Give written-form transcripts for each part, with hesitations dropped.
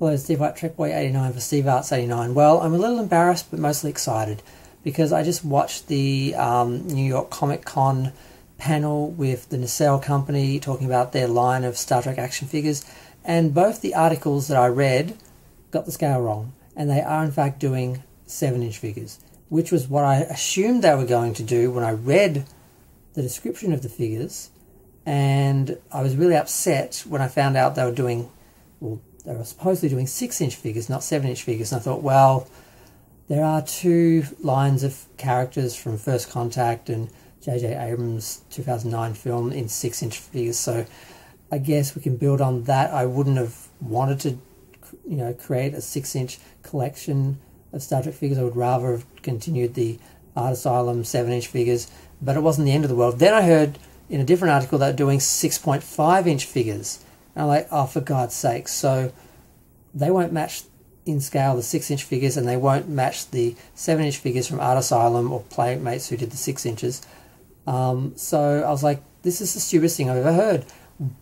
Hello, Steve White, Trekboy89 for Steve Arts89. Well, I'm a little embarrassed, but mostly excited, because I just watched the New York Comic Con panel with the Nacelle company talking about their line of Star Trek action figures, and both the articles that I read got the scale wrong, and they are in fact doing 7-inch figures, which was what I assumed they were going to do when I read the description of the figures, and I was really upset when I found out they were doing, well, they were supposedly doing 6-inch figures, not 7-inch figures. And I thought, well, there are two lines of characters from First Contact and J.J. Abrams' 2009 film in 6-inch figures, so I guess we can build on that. I wouldn't have wanted to, create a 6-inch collection of Star Trek figures. I would rather have continued the Art Asylum 7-inch figures, but it wasn't the end of the world. Then I heard in a different article that they're doing 6.5-inch figures. And I'm like, oh, for God's sake. So they won't match in scale the 6-inch figures, and they won't match the 7-inch figures from Art Asylum or Playmates who did the 6 inches. So I was like, this is the stupidest thing I've ever heard.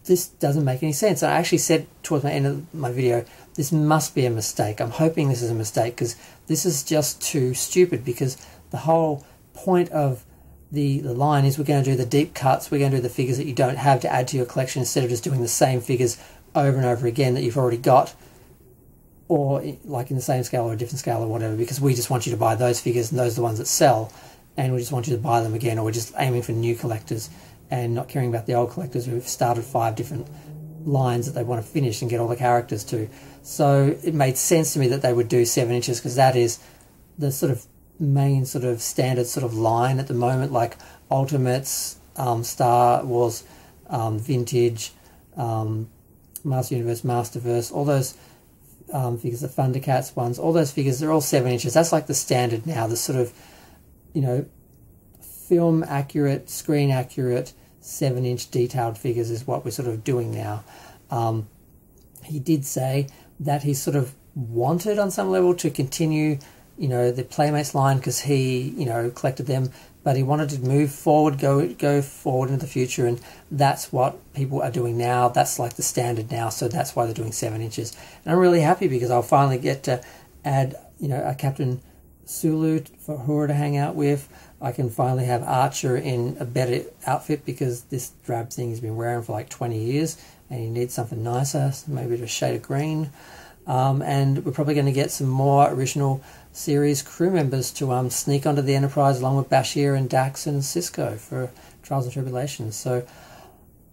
This doesn't make any sense. And I actually said towards the end of my video, this must be a mistake. I'm hoping this is a mistake, because this is just too stupid, because the whole point of the line is we're going to do the deep cuts, we're going to do the figures that you don't have to add to your collection, instead of just doing the same figures over and over again that you've already got, or like in the same scale or a different scale or whatever, because we just want you to buy those figures and those are the ones that sell, and we just want you to buy them again, or we're just aiming for new collectors and not caring about the old collectors who've started 5 different lines that they want to finish and get all the characters to. So it made sense to me that they would do 7 inches, because that is the sort of main sort of standard sort of line at the moment, like Ultimates, Star Wars, Vintage, Master Universe, Masterverse, all those figures, the Thundercats ones, all those figures, they're all 7 inches. That's like the standard now, the sort of, film accurate, screen accurate, 7-inch detailed figures is what we're sort of doing now. He did say that he sort of wanted on some level to continue the Playmates line, because he, collected them, but he wanted to move forward, go forward into the future, and that's what people are doing now. That's like the standard now, so that's why they're doing 7 inches. And I'm really happy, because I'll finally get to add, a Captain Sulu for Uhura to hang out with. I can finally have Archer in a better outfit, because this drab thing he's been wearing for like 20 years, and he needs something nicer, maybe a shade of green. And we're probably going to get some more original series crew members to sneak onto the Enterprise along with Bashir and Dax and Cisco for Trials and Tribulations. So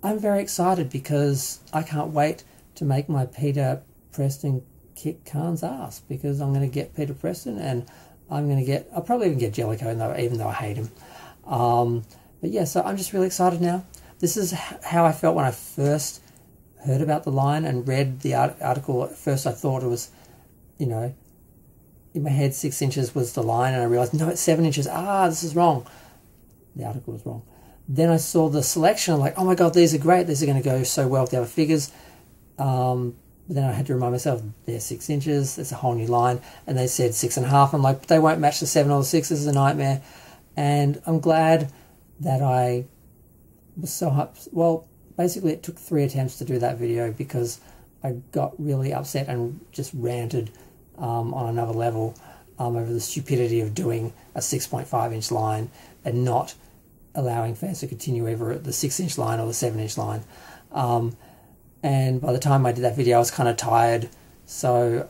I'm very excited, because I can't wait to make my Peter Preston kick Khan's ass, because I'm going to get Peter Preston, and I'll probably even get Jellicoe, even though I hate him. But yeah, so I'm just really excited now. This is how I felt when I first heard about the line and read the article. At first I thought it was, in my head 6 inches was the line, and I realised, no, it's 7 inches. This is wrong. The article was wrong. Then I saw the selection, I'm like, oh my god, these are great, these are going to go so well with the other figures. But then I had to remind myself, they're 6 inches, it's a whole new line, and they said 6.5. I'm like, but they won't match the 7 or the 6, this is a nightmare. And I'm glad that I was so hyped. Well, basically it took 3 attempts to do that video, because I got really upset and just ranted on another level over the stupidity of doing a 6.5-inch line and not allowing fans to continue either at the 6-inch line or the 7-inch line. And by the time I did that video, I was kind of tired, so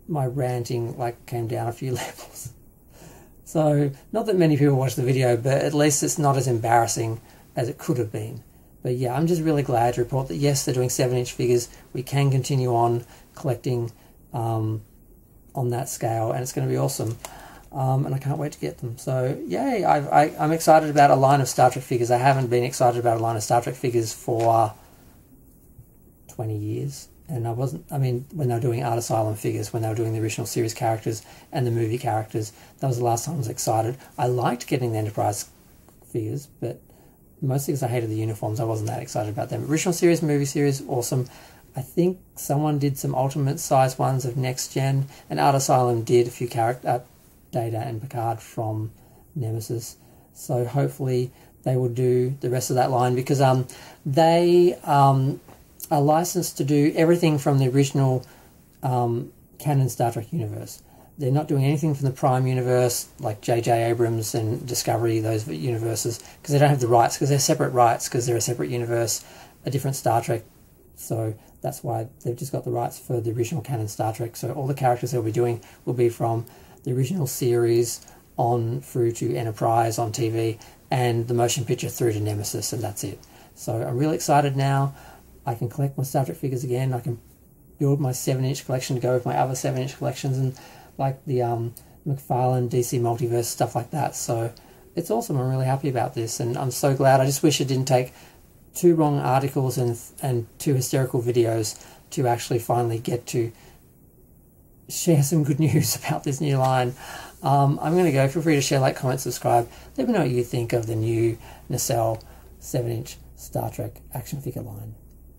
my ranting came down a few levels. So not that many people watched the video, but at least it's not as embarrassing as it could have been. But yeah, I'm just really glad to report that yes, they're doing 7-inch figures. We can continue on collecting on that scale, and it's going to be awesome. And I can't wait to get them. So yay, I'm excited about a line of Star Trek figures. I haven't been excited about a line of Star Trek figures for 20 years. And when they were doing Art Asylum figures, when they were doing the original series characters and the movie characters, that was the last time I was excited. I liked getting the Enterprise figures, but mostly because I hated the uniforms, I wasn't that excited about them. Original series, movie series, awesome. I think someone did some ultimate size ones of Next Gen, and Art Asylum did a few Data and Picard from Nemesis. So hopefully they will do the rest of that line, because they are licensed to do everything from the original canon Star Trek universe. They're not doing anything from the Prime universe, like J.J. Abrams and Discovery, those universes, because they don't have the rights, because they're separate rights, because they're a separate universe, a different Star Trek. So that's why they've just got the rights for the original canon Star Trek. So all the characters they'll be doing will be from the original series on through to Enterprise on TV, and the motion picture through to Nemesis, and that's it. So I'm really excited now. I can collect my Star Trek figures again. I can build my 7-inch collection to go with my other 7-inch collections, and like the McFarlane DC Multiverse, stuff like that. So it's awesome. I'm really happy about this, and I'm so glad. I just wish it didn't take 2 wrong articles and 2 hysterical videos to actually finally get to share some good news about this new line. I'm going to go. Feel free to share, like, comment, subscribe. Let me know what you think of the new Nacelle 7-inch Star Trek action figure line.